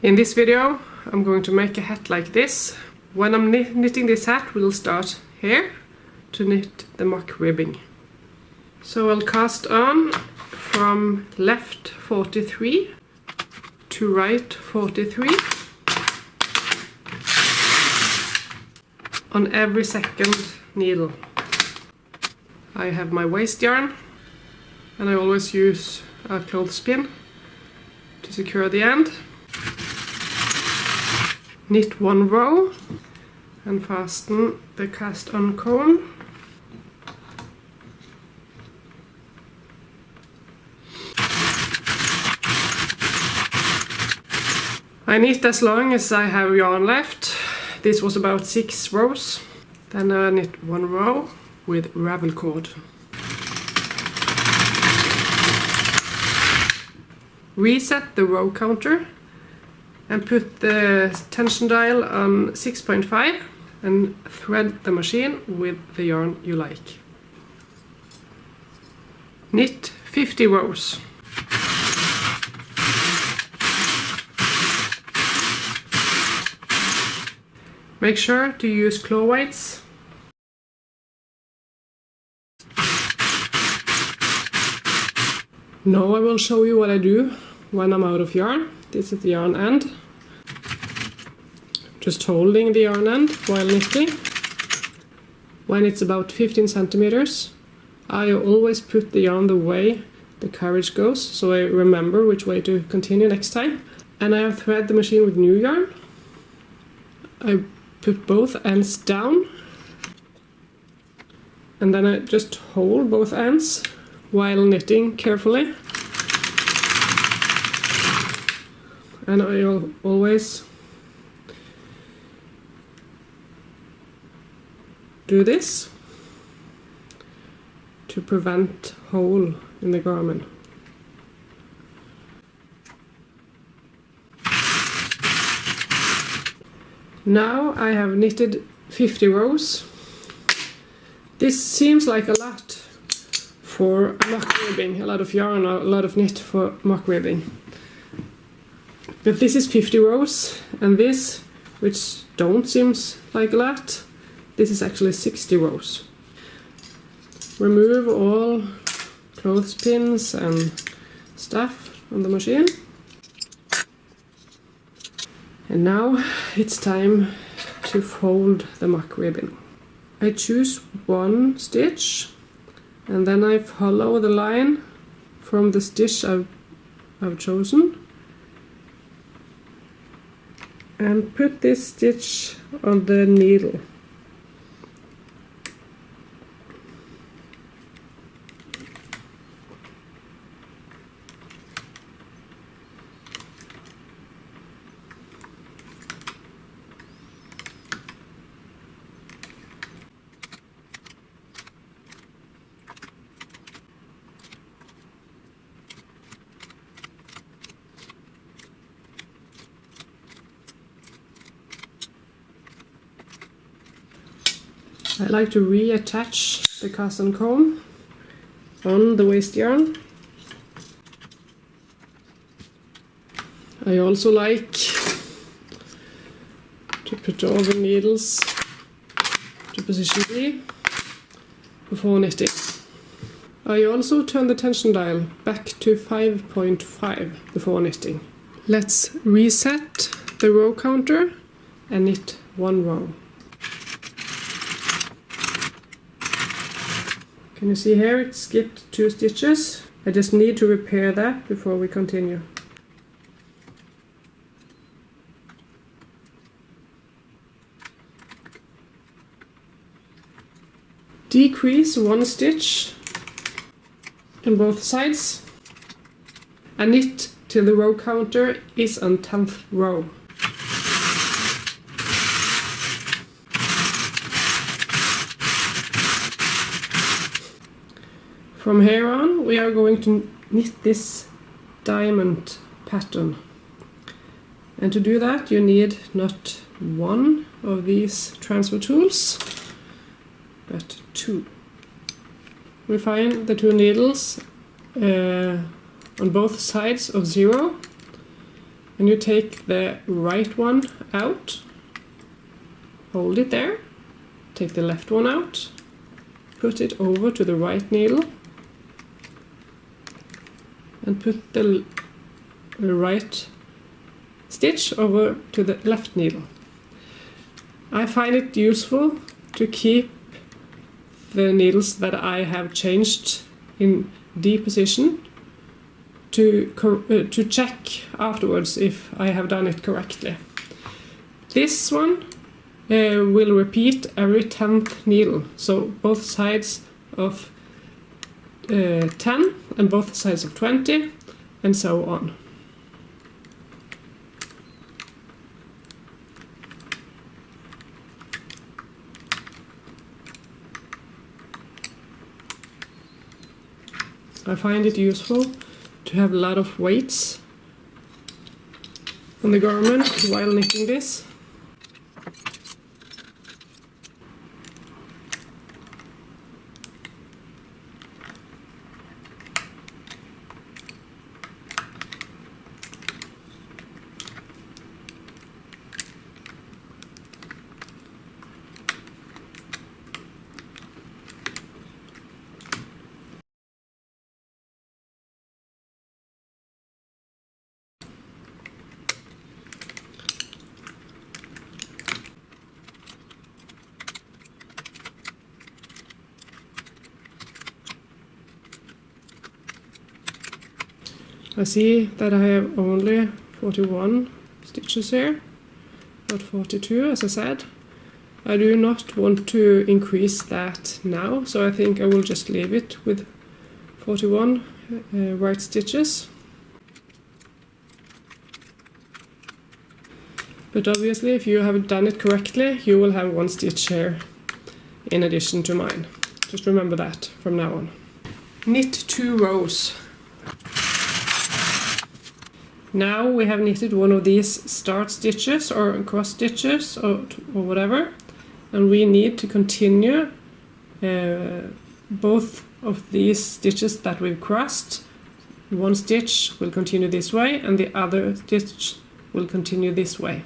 In this video I'm going to make a hat like this. When I'm knitting this hat, we'll start here to knit the mock ribbing. So I'll cast on from left 43 to right 43 on every second needle. I have my waste yarn and I always use a clothespin to secure the end. Knit one row and fasten the cast on cone. I knit as long as I have yarn left. This was about 6 rows. Then I knit one row with ravel cord. Reset the row counter and put the tension dial on 6.5 and thread the machine with the yarn you like. Knit 50 rows. Make sure to use claw weights. Now I will show you what I do when I'm out of yarn. This is the yarn end. Just holding the yarn end while knitting. When it's about 15 centimeters, I always put the yarn the way the carriage goes, so I remember which way to continue next time. And I have thread the machine with new yarn. I put both ends down, and then I just hold both ends while knitting carefully. And I always do this to prevent hole in the garment. Now I have knitted 50 rows. This seems like a lot for mock ribbing, a lot of yarn, a lot of knit for mock ribbing. But this is 50 rows, and this, which don't seem like a lot, this is actually 60 rows. Remove all clothespins and stuff on the machine. And now it's time to fold the mock ribbon. I choose one stitch and then I follow the line from the stitch I've chosen and put this stitch on the needle. I like to reattach the cast on comb on the waste yarn. I also like to put all the needles to position B before knitting. I also turn the tension dial back to 5.5 before knitting. Let's reset the row counter and knit one row. Can you see here it skipped 2 stitches? I just need to repair that before we continue. Decrease 1 stitch on both sides and knit till the row counter is on 10th row. From here on we are going to knit this diamond pattern, and to do that you need not one of these transfer tools but 2. We find the 2 needles on both sides of 0 and you take the right one out, hold it there, take the left one out, put it over to the right needle, and put the right stitch over to the left needle. I find it useful to keep the needles that I have changed in D position to check afterwards if I have done it correctly. This one will repeat every 10th needle, so both sides of 10 and both sides of 20 and so on. I find it useful to have a lot of weights on the garment while knitting this. I see that I have only 41 stitches here, not 42 as I said. I do not want to increase that now, so I think I will just leave it with 41 right stitches. But obviously if you have done it correctly, you will have one stitch here in addition to mine. Just remember that from now on. Knit 2 rows. Now we have knitted one of these start stitches or cross stitches or whatever, and we need to continue both of these stitches that we've crossed. One stitch will continue this way and the other stitch will continue this way.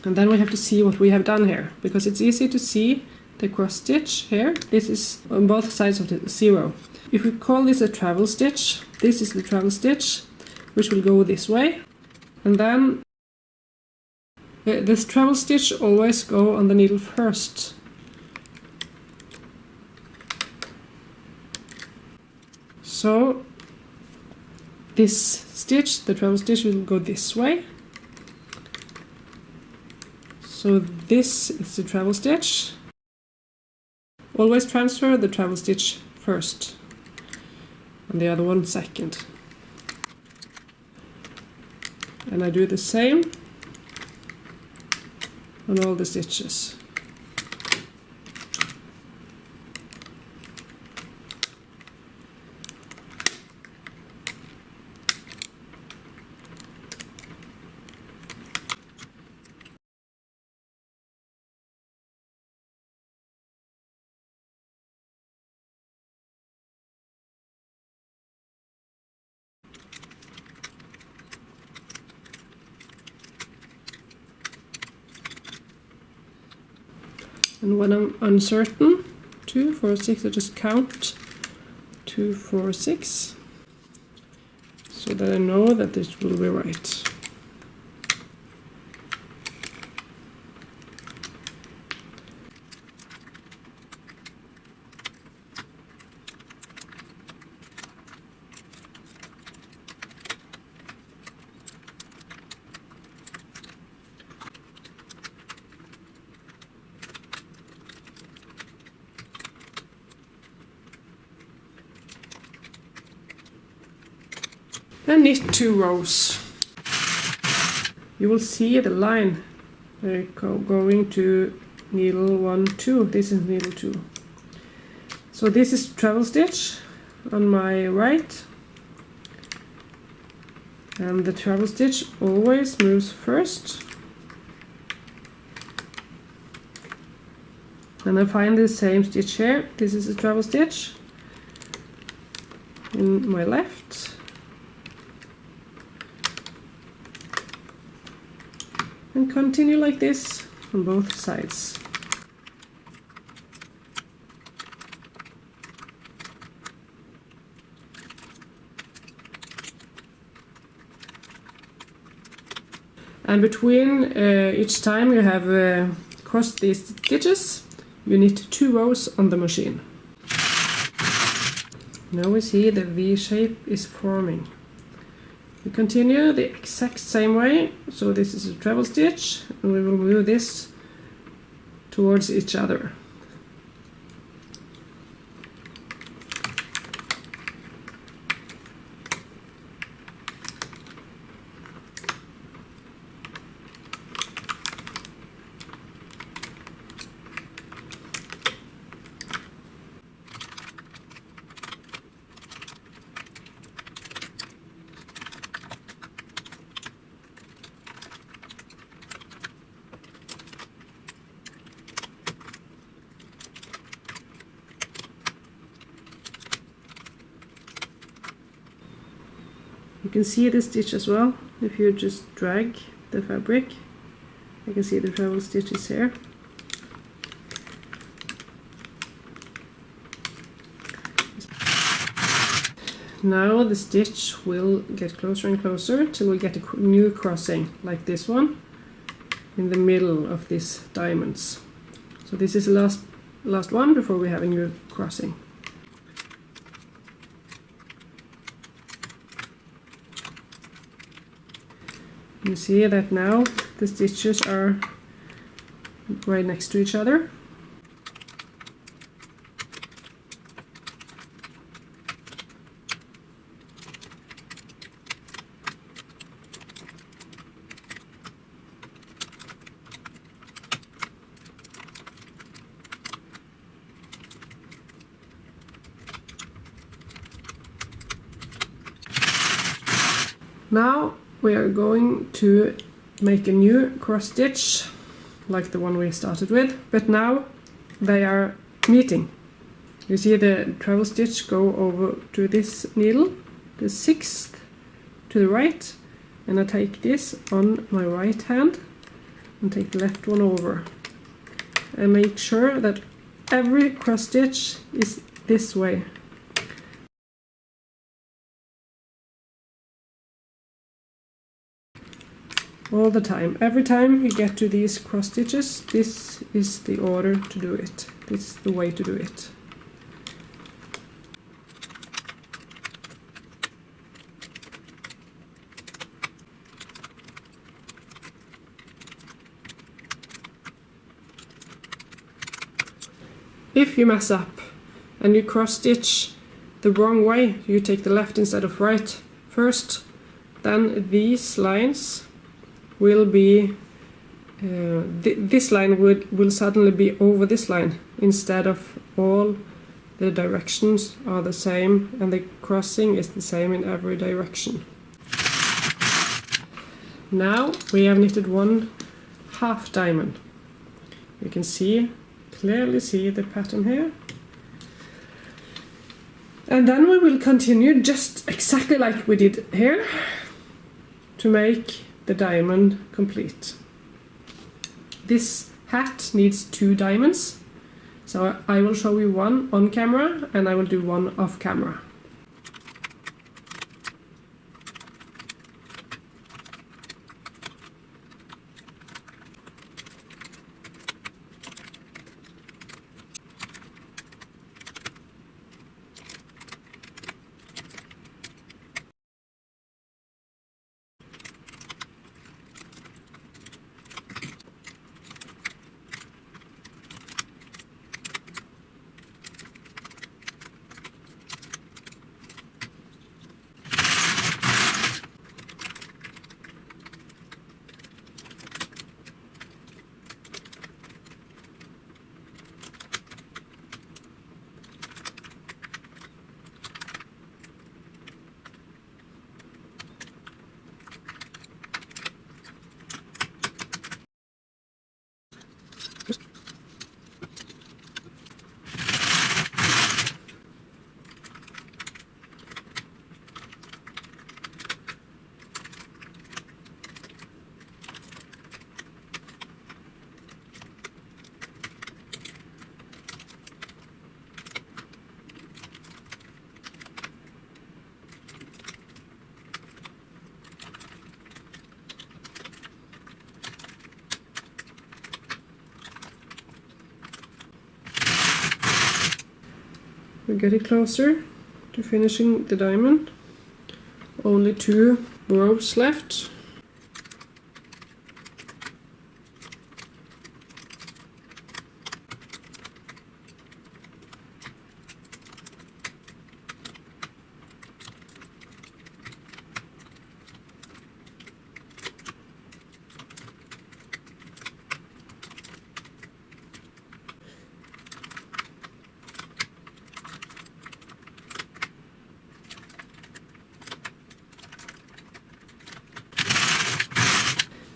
And then we have to see what we have done here, because it's easy to see the cross stitch here. This is on both sides of the 0. If we call this a travel stitch, this is the travel stitch, which will go this way, and then this travel stitch always go on the needle first. So this stitch, the travel stitch, will go this way. So this is the travel stitch. Always transfer the travel stitch first and the other one second. And I do the same on all the stitches. And when I'm uncertain, 2, 4, 6, I just count 2, 4, 6, so that I know that this will be right. Then knit 2 rows. You will see the line going to needle 1, 2. This is needle 2. So this is treble stitch on my right, and the treble stitch always moves first. And I find the same stitch here. This is a treble stitch in my left. And continue like this on both sides. And between each time you have crossed these stitches, you knit 2 rows on the machine. Now we see the V shape is forming. We continue the exact same way, so this is a treble stitch, and we will move this towards each other. You can see the stitch as well if you just drag the fabric. You can see the treble stitches here. Now the stitch will get closer and closer till we get a new crossing like this one in the middle of these diamonds. So this is the last one before we have a new crossing. You see that now the stitches are right next to each other. Now we are going to make a new cross stitch like the one we started with, but now they are meeting. You see the treble stitch go over to this needle, the 6th to the right, and I take this on my right hand and take the left one over and make sure that every cross stitch is this way. All the time. Every time you get to these cross stitches, this is the order to do it. This is the way to do it. If you mess up and you cross stitch the wrong way, you take the left instead of right first, then these lines will be this line will suddenly be over this line instead of all the directions are the same and the crossing is the same in every direction. Now we have knitted 1 half diamond. You can clearly see the pattern here. And then we will continue just exactly like we did here to make the diamond complete. This hat needs 2 diamonds, so I will show you one on camera and I will do one off camera. we're getting closer to finishing the diamond. Only 2 rows left.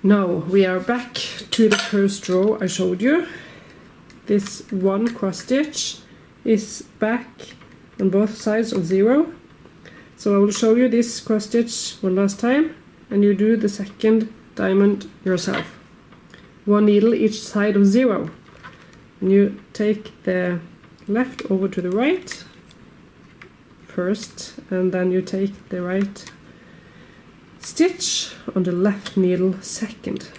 Now we are back to the first row I showed you. This one cross stitch is back on both sides of 0. So I will show you this cross stitch one last time, and you do the second diamond yourself. 1 needle each side of 0. And you take the left over to the right first, and then you take the right stitch on the left needle second.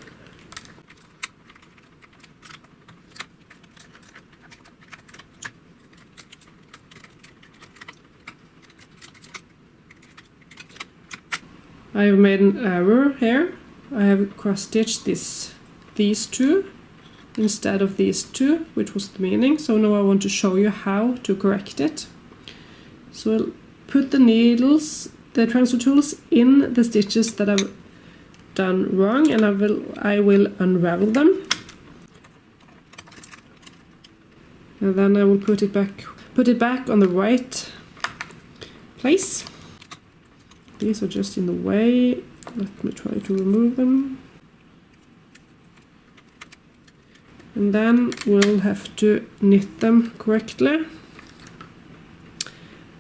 I have made an error here. I have cross-stitched these 2 instead of these 2, which was the meaning. So now I want to show you how to correct it. So I'll put the needles, the transfer tools, in the stitches that I've done wrong, and I will unravel them. And then I will put it back on the right place. These are just in the way. Let me try to remove them. And then we'll have to knit them correctly.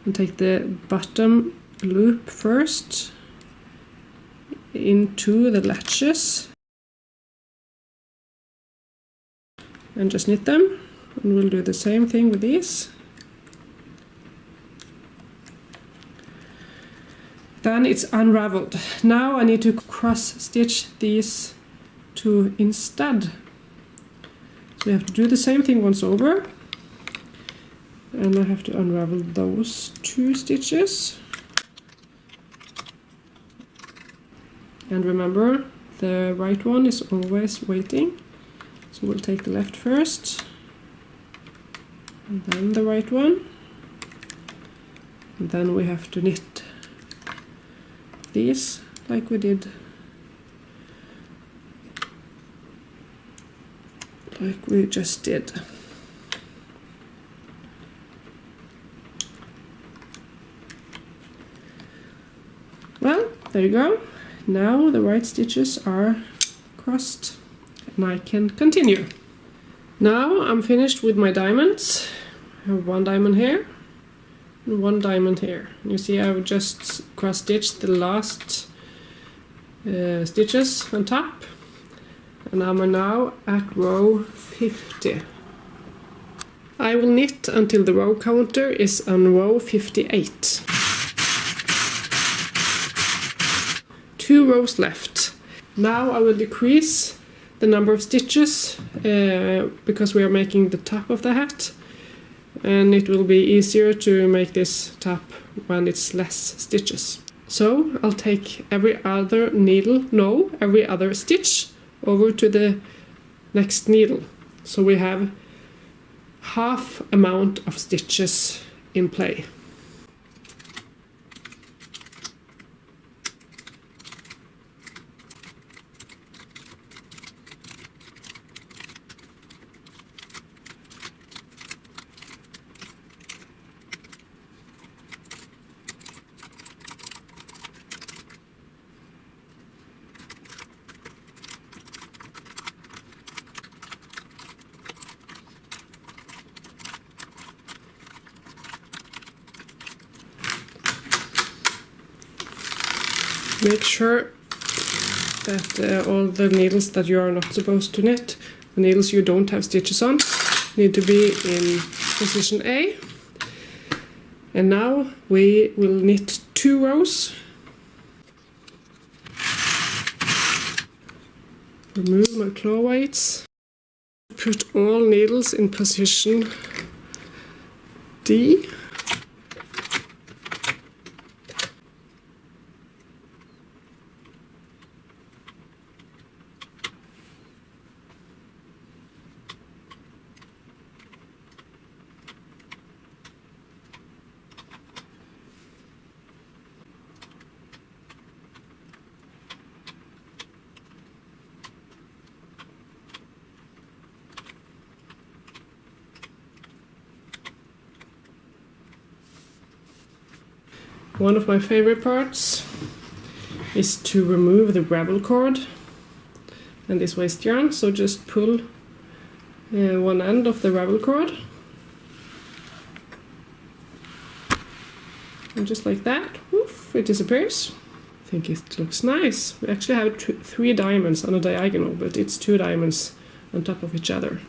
And take the bottom loop first into the latches and just knit them, and we'll do the same thing with these. Then it's unraveled. Now I need to cross stitch these 2 instead. So we have to do the same thing once over, and I have to unravel those 2 stitches. And remember, the right one is always waiting. So we'll take the left first, and then the right one. And then we have to knit these like we did. Like we just did. Well, there you go. Now the right stitches are crossed and I can continue. Now I'm finished with my diamonds. I have 1 diamond here and 1 diamond here. You see I've just cross-stitched the last stitches on top, and I'm now at row 50. I will knit until the row counter is on row 58. 2 rows left. Now I will decrease the number of stitches because we are making the top of the hat, and it will be easier to make this top when it's less stitches. So I'll take every other stitch over to the next needle. So we have half amount of stitches in play. Make sure that all the needles that you are not supposed to knit, the needles you don't have stitches on, need to be in position A. And now we will knit 2 rows. Remove my claw weights. Put all needles in position D. One of my favorite parts is to remove the gravel cord and this waste yarn. So just pull one end of the gravel cord. And just like that, woof, it disappears. I think it looks nice. We actually have 3 diamonds on a diagonal, but it's 2 diamonds on top of each other.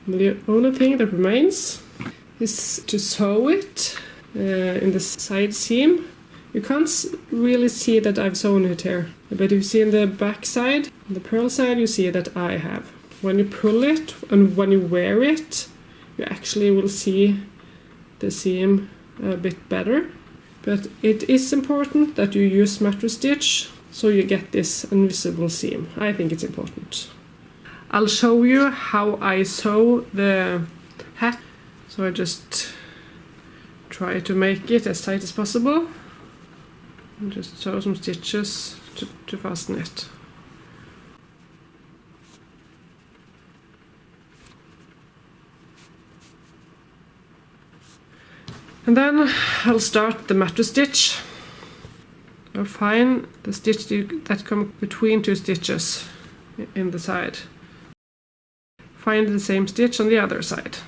And the only thing that remains is to sew it in the side seam. You can't really see that I've sewn it here, but if you see in the back side, the purl side, you see that I have. When you pull it and when you wear it, you actually will see the seam a bit better. But it is important that you use mattress stitch so you get this invisible seam. I think it's important. I'll show you how I sew the hat. So I just try to make it as tight as possible and just sew some stitches to fasten it. And then I'll start the mattress stitch. I'll find the stitch that comes between 2 stitches in the side. Find the same stitch on the other side.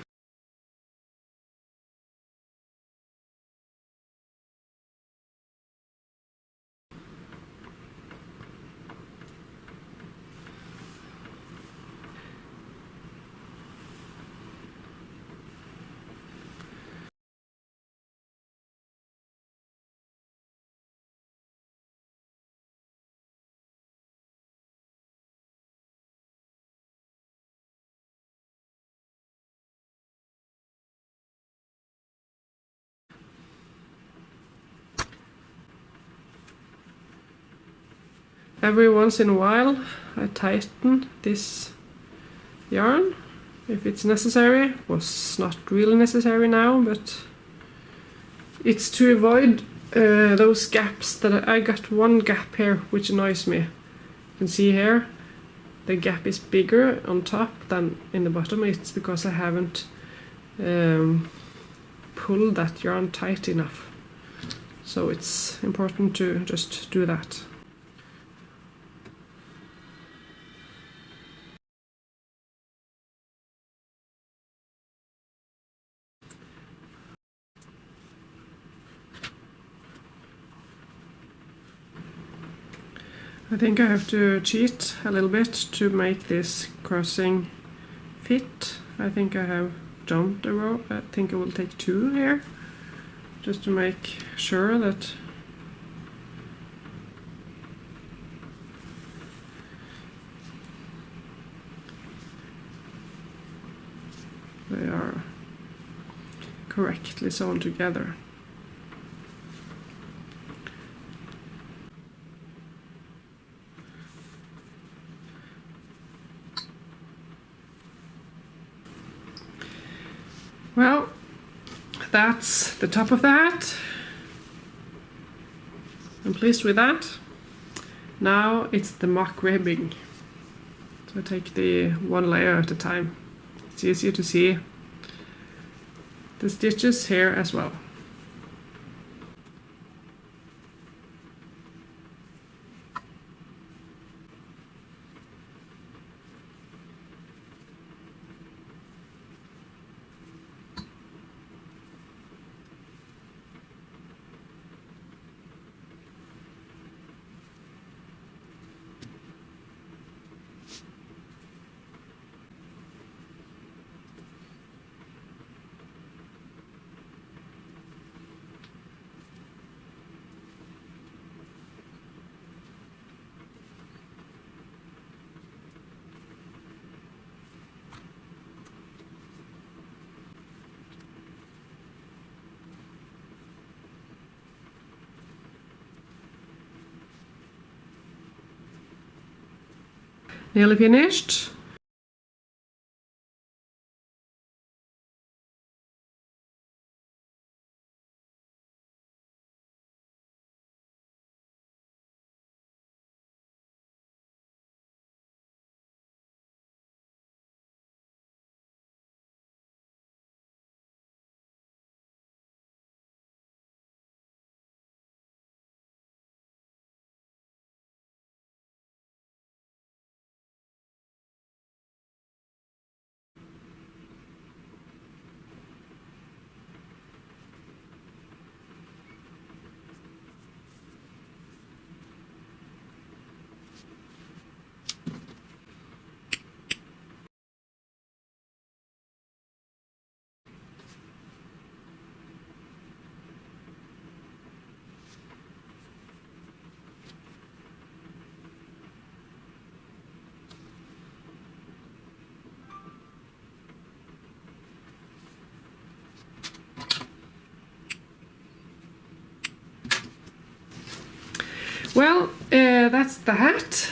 Every once in a while I tighten this yarn if it's necessary. It was not really necessary now, but it's to avoid those gaps that I got one gap here which annoys me. You can see here the gap is bigger on top than in the bottom. It's because I haven't pulled that yarn tight enough. So it's important to just do that. I think I have to cheat a little bit to make this crossing fit. I think I have jumped a row. I think I will take 2 here, just to make sure that they are correctly sewn together. Well, that's the top of that. I'm pleased with that. Now it's the mock ribbing. So I take the 1 layer at a time. It's easier to see the stitches here as well. Nearly finished. Well, that's the hat.